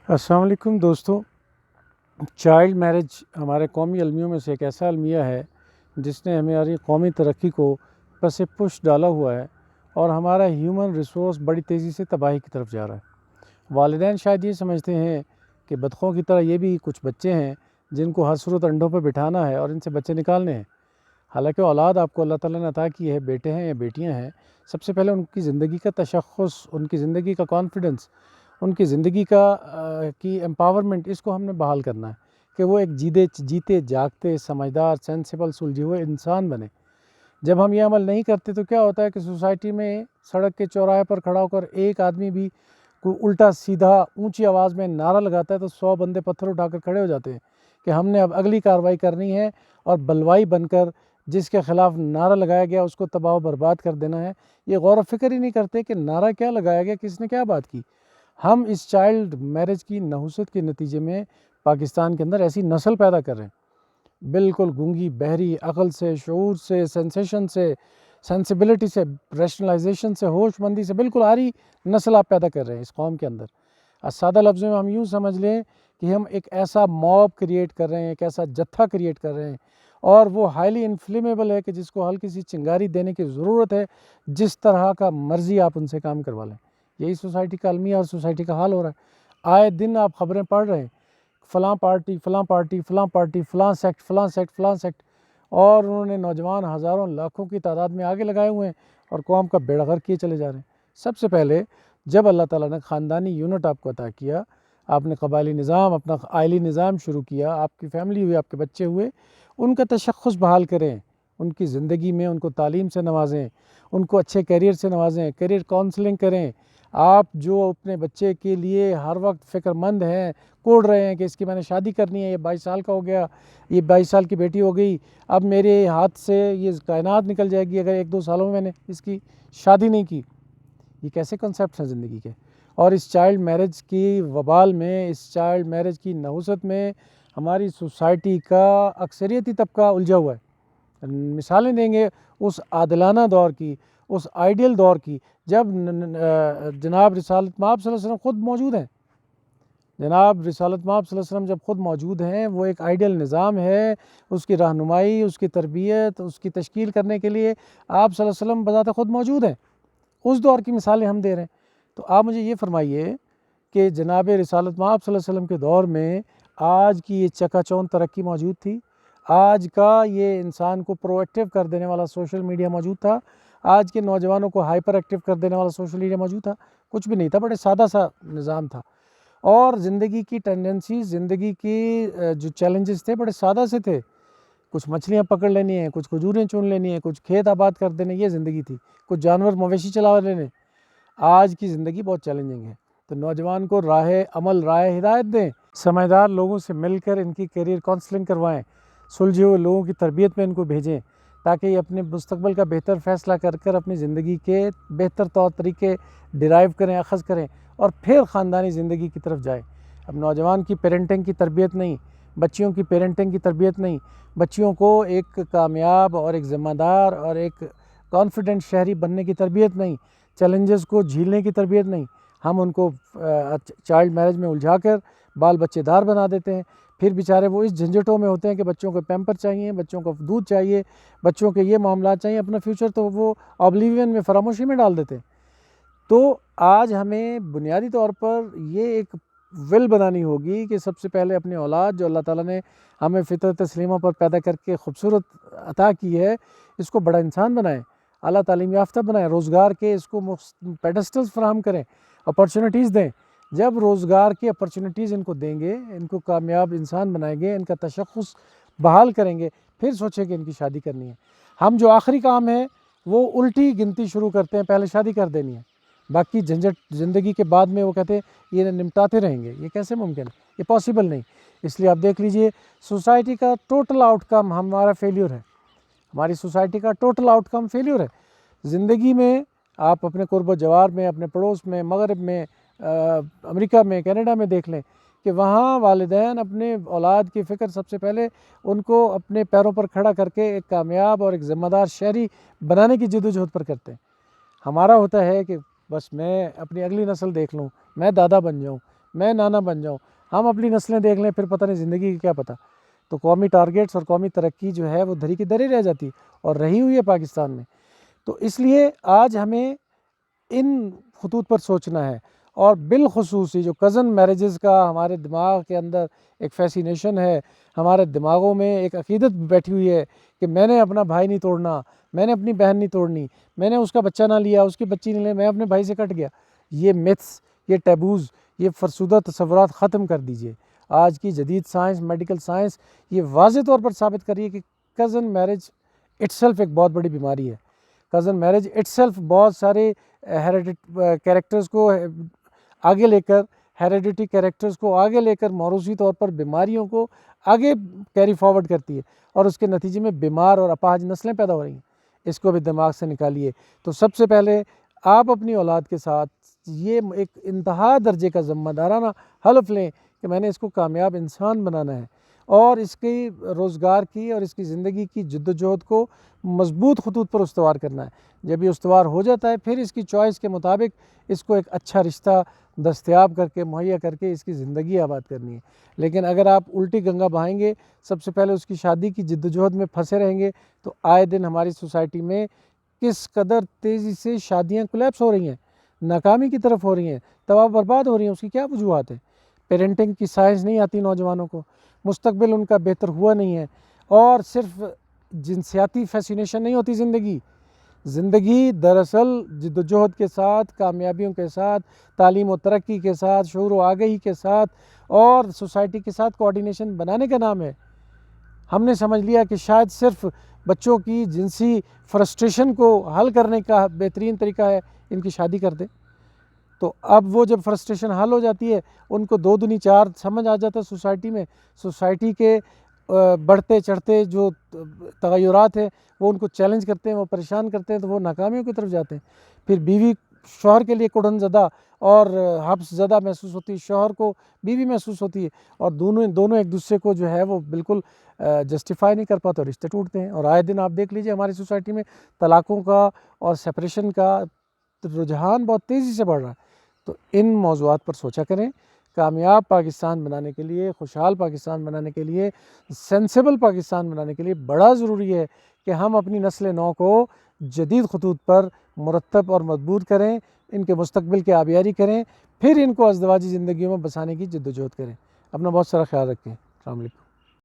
अस्सलाम वालेकुम दोस्तों। चाइल्ड मैरिज हमारे कौमी अलमियों में से एक ऐसा अलमिया है जिसने हमारी कौमी तरक्की को पस पुश डाला हुआ है और हमारा ह्यूमन रिसोर्स बड़ी तेज़ी से तबाही की तरफ जा रहा है। वालिदैन शायद ये समझते हैं कि बतखों की तरह ये भी कुछ बच्चे हैं जिनको हर सूरत अंडों पर बिठाना है और इनसे बच्चे निकालने हैं। हालांकि औलाद आपको अल्लाह ताला ने अता की है, बेटे हैं या बेटियां हैं। सबसे पहले उनकी ज़िंदगी का तशख़्ख़ुस, उनकी ज़िंदगी का कॉन्फिडेंस, उनकी ज़िंदगी की एम्पावरमेंट, इसको हमने बहाल करना है कि वो एक जीते जागते समझदार सेंसिबल सुलझे हुए इंसान बने। जब हम ये अमल नहीं करते तो क्या होता है कि सोसाइटी में सड़क के चौराहे पर खड़ा होकर एक आदमी भी कोई उल्टा सीधा ऊंची आवाज़ में नारा लगाता है तो 100 बंदे पत्थर उठाकर खड़े हो जाते हैं कि हमने अब अगली कार्रवाई करनी है और बलवाई बनकर जिसके ख़िलाफ़ नारा लगाया गया उसको तबाह बर्बाद कर देना है। ये गौर व फिक्र ही नहीं करते कि नारा क्या लगाया गया, किसने क्या बात की। हम इस चाइल्ड मैरिज की नहुसत के नतीजे में पाकिस्तान के अंदर ऐसी नस्ल पैदा कर रहे हैं, बिल्कुल गूंगी बहरी, अक़ल से, शऊर से, सेंसेशन से, सेंसिबिलिटी से, रैशनलाइजेशन से, होशमंदी से बिल्कुल आरी नस्ल आप पैदा कर रहे हैं इस कौम के अंदर। सादा लफ्ज़ों में हम यूँ समझ लें कि हम एक ऐसा मॉब क्रिएट कर रहे हैं, एक ऐसा जत्था क्रिएट कर रहे हैं और वो हाईली इन्फ्लेमेबल है कि जिसको हल्की सी चिंगारी देने की ज़रूरत है। जिस तरह का मर्ज़ी आप उनसे काम करवा लें, यही सोसाइटी का अलमिया और सोसाइटी का हाल हो रहा है। आए दिन आप ख़बरें पढ़ रहे हैं, फ़लाँ पार्टी, फ़लाँ पार्टी, फ़लाँ पार्टी, फ़लाँ सेक्ट, फ़लाँ सेक्ट, फ़लाँ सेक्ट, और उन्होंने नौजवान हज़ारों लाखों की तादाद में आगे लगाए हुए हैं और कौम का बेड़ा गर्क किए चले जा रहे हैं। सबसे पहले जब अल्लाह ताला ने ख़ानदानी यूनिट आपको अता किया, आपने कबायली निज़ाम, अपना आइली निज़ाम शुरू किया, आपकी फ़ैमिली हुई, आपके बच्चे हुए, उनका तशख़्ख़ुस बहाल करें, उनकी ज़िंदगी में उनको तालीम से नवाजें, उनको अच्छे करियर से नवाजें, करियर काउंसलिंग करें। आप जो अपने बच्चे के लिए हर वक्त फ़िक्रमंद हैं, कोड़ रहे हैं कि इसकी मैंने शादी करनी है, ये 22 साल का हो गया, ये 22 साल की बेटी हो गई, अब मेरे हाथ से ये कायनात निकल जाएगी अगर 1-2 सालों में मैंने इसकी शादी नहीं की। ये कैसे कॉन्सेप्ट हैं ज़िंदगी के। और इस चाइल्ड मैरिज की वबाल में, इस चाइल्ड मैरिज की नहुसत में हमारी सोसाइटी का अक्सरियती तबका उलझा हुआ है। मिसालें देंगे उस आदिलाना दौर की, उस आइडियल दौर की, जब जनाब रिसालत मआब सल्लल्लाहु अलैहि वसल्लम ख़ुद मौजूद हैं। जनाब रिसालत मआब सल्लल्लाहु अलैहि वसल्लम जब ख़ुद मौजूद हैं, वो एक आइडियल निज़ाम है, उसकी रहनुमाई, उसकी तरबियत, उसकी तश्कील करने के लिए आप सल्लल्लाहु अलैहि वसल्लम बज़ाते ख़ुद मौजूद हैं। उस दौर की मिसालें हम दे रहे हैं। तो आप मुझे ये फ़रमाइए कि जनाब रिसालत मआब सल्लल्लाहु अलैहि वसल्लम के दौर में आज की ये चकाचौंध तरक्की मौजूद थी? आज का ये इंसान को प्रोएक्टिव कर देने वाला सोशल मीडिया मौजूद था? आज के नौजवानों को हाइपर एक्टिव कर देने वाला सोशल मीडिया मौजूद था? कुछ भी नहीं था, बड़े सादा सा निज़ाम था। और ज़िंदगी की टेंडेंसी, ज़िंदगी की जो चैलेंजेस थे बड़े सादा से थे। कुछ मछलियाँ पकड़ लेनी है, कुछ खजूरें चुन लेनी है, कुछ खेत आबाद कर देने, ये ज़िंदगी थी। कुछ जानवर मवेशी चला लेने। आज की ज़िंदगी बहुत चैलेंजिंग है। तो नौजवान को राह अमल, राह हिदायत दें, समझदार लोगों से मिलकर इनकी करियर काउंसलिंग करवाएं, सुलझे हुए लोगों की तरबियत में इनको भेजें ताकि ये अपने मुस्तकबिल का बेहतर फ़ैसला कर कर अपनी ज़िंदगी के बेहतर तौर तरीके डिराइव करें, अख़ज़ करें और फिर ख़ानदानी ज़िंदगी की तरफ जाएँ। अब नौजवान की पेरेंटिंग की तरबियत नहीं, बच्चियों की पेरेंटिंग की तरबियत नहीं, बच्चियों को एक कामयाब और एक ज़िम्मेदार और एक कॉन्फिडेंट शहरी बनने की तरबियत नहीं, चैलेंजेस को झेलने की तरबियत नहीं। हम उनको चाइल्ड मैरिज में उलझा कर बाल बच्चेदार बना देते हैं। फिर बेचारे वो इस झंझटों में होते हैं कि बच्चों को पैम्पर चाहिए, बच्चों को दूध चाहिए, बच्चों के ये मामला चाहिए, अपना फ्यूचर तो वो ऑब्लिवियन में, फरामोशी में डाल देते हैं। तो आज हमें बुनियादी तौर पर ये एक विल बनानी होगी कि सबसे पहले अपनी औलाद जो अल्लाह ताला ने हमें फ़ितरत तस्लीमा पर पैदा करके खूबसूरत अता की है, इसको बड़ा इंसान बनाएं, आला तालीम याफ्ता बनाएं, रोज़गार के इसको पेडेस्टल्स फराहम करें, अपॉर्चुनिटीज़ दें। जब रोज़गार की अपॉर्चुनिटीज़ इनको देंगे, इनको कामयाब इंसान बनाएंगे, इनका तशख़्ख़ुस बहाल करेंगे, फिर सोचें कि इनकी शादी करनी है। हम जो आखिरी काम है वो उल्टी गिनती शुरू करते हैं, पहले शादी कर देनी है, बाकी झंझट ज़िंदगी के बाद में वो कहते हैं ये निपटाते रहेंगे। ये कैसे मुमकिन है? ये पॉसिबल नहीं। इसलिए आप देख लीजिए सोसाइटी का टोटल आउटकम हमारा फेल्यूर है। हमारी सोसाइटी का टोटल आउटकम फेल्यूर है। ज़िंदगी में आप अपने कुर्ब जवार में, अपने पड़ोस में, मगरब में, अमेरिका में, कनाडा में देख लें कि वहाँ वालिदैन अपने औलाद की फ़िक्र सबसे पहले उनको अपने पैरों पर खड़ा करके एक कामयाब और एक ज़िम्मेदार शहरी बनाने की जद्दोजहद पर करते हैं। हमारा होता है कि बस मैं अपनी अगली नस्ल देख लूँ, मैं दादा बन जाऊँ, میں نانا بن جاؤں، ہم اپنی نسلیں دیکھ لیں پھر پتہ نہیں زندگی کی کیا پتہ۔ تو قومی ٹارگیٹس اور قومی ترقی جو ہے وہ دھری کی دھری رہ جاتی اور رہی ہوئی ہے پاکستان میں۔ تو اس لیے آج ہمیں ان خطوط پر سوچنا ہے، اور بالخصوص جو کزن میرجز کا ہمارے دماغ کے اندر ایک فیسینیشن ہے، ہمارے دماغوں میں ایک عقیدت بیٹھی ہوئی ہے کہ میں نے اپنا بھائی نہیں توڑنا، میں نے اپنی بہن نہیں توڑنی، میں نے اس کا بچہ نہ لیا، اس کی بچی نہیں لی، میں اپنے بھائی سے کٹ گیا۔ یہ میتھس، یہ ٹیبوز، یہ فرسودہ تصورات ختم کر دیجئے۔ آج کی جدید سائنس، میڈیکل سائنس یہ واضح طور پر ثابت کر رہی ہے کہ کزن میرج اٹ سیلف ایک بہت بڑی بیماری ہے۔ کزن میرج اٹ سیلف بہت سارے کیریکٹرز کو آگے لے کر، ہیریڈیٹی کیریکٹرز کو آگے لے کر، موروثی طور پر بیماریوں کو آگے کیری فارورڈ کرتی ہے، اور اس کے نتیجے میں بیمار اور اپاہج نسلیں پیدا ہو رہی ہیں۔ اس کو بھی دماغ سے نکالیے۔ تو سب سے پہلے آپ اپنی اولاد کے ساتھ یہ ایک انتہا درجے کا ذمہ دارانہ حلف لیں کہ میں نے اس کو کامیاب انسان بنانا ہے، اور اس کی روزگار کی اور اس کی زندگی کی جدوجہد کو مضبوط خطوط پر استوار کرنا ہے۔ جب یہ استوار ہو جاتا ہے پھر اس کی چوائس کے مطابق اس کو ایک اچھا رشتہ دستیاب کر کے، مہیا کر کے اس کی زندگی آباد کرنی ہے۔ لیکن اگر آپ الٹی گنگا بہائیں گے، سب سے پہلے اس کی شادی کی جدوجہد میں پھنسے رہیں گے، تو آئے دن ہماری سوسائٹی میں کس قدر تیزی سے شادیاں کولیپس ہو رہی ہیں، ناکامی کی طرف ہو رہی ہیں، تباہ برباد ہو رہی ہیں۔ اس کی کیا وجوہات ہیں؟ پیرنٹنگ کی سائنس نہیں آتی نوجوانوں کو، مستقبل ان کا بہتر ہوا نہیں ہے، اور صرف جنسیاتی فیسینیشن نہیں ہوتی زندگی دراصل جدوجہد کے ساتھ، کامیابیوں کے ساتھ، تعلیم و ترقی کے ساتھ، شعور و آگہی کے ساتھ، اور سوسائٹی کے ساتھ کوآرڈینیشن بنانے کا نام ہے۔ ہم نے سمجھ لیا کہ شاید صرف بچوں کی جنسی فرسٹریشن کو حل کرنے کا بہترین طریقہ ہے ان کی شادی کر دیں۔ تو اب وہ جب فرسٹریشن حل ہو جاتی ہے، ان کو 2 دنی 4 سمجھ آ جاتا ہے سوسائٹی میں، سوسائٹی کے بڑھتے چڑھتے جو تغیرات ہیں وہ ان کو چیلنج کرتے ہیں، وہ پریشان کرتے ہیں، تو وہ ناکامیوں کی طرف جاتے ہیں۔ پھر بیوی شوہر کے لیے کڑن زدہ اور حبس زدہ محسوس ہوتی ہے، شوہر کو بیوی محسوس ہوتی ہے، اور دونوں ایک دوسرے کو جو ہے وہ بالکل جسٹیفائی نہیں کر پاتے، اور رشتے ٹوٹتے ہیں۔ اور آئے دن آپ دیکھ لیجئے ہماری سوسائٹی میں طلاقوں کا اور سیپریشن کا رجحان بہت تیزی سے بڑھ رہا ہے۔ تو ان موضوعات پر سوچا کریں۔ کامیاب پاکستان بنانے کے لیے، خوشحال پاکستان بنانے کے لیے، سینسیبل پاکستان بنانے کے لیے بڑا ضروری ہے کہ ہم اپنی نسل نو کو جدید خطوط پر مرتب اور مضبوط کریں، ان کے مستقبل کی آبیاری کریں، پھر ان کو ازدواجی زندگیوں میں بسانے کی جدوجہد کریں۔ اپنا بہت سارا خیال رکھیں۔ السلام علیکم۔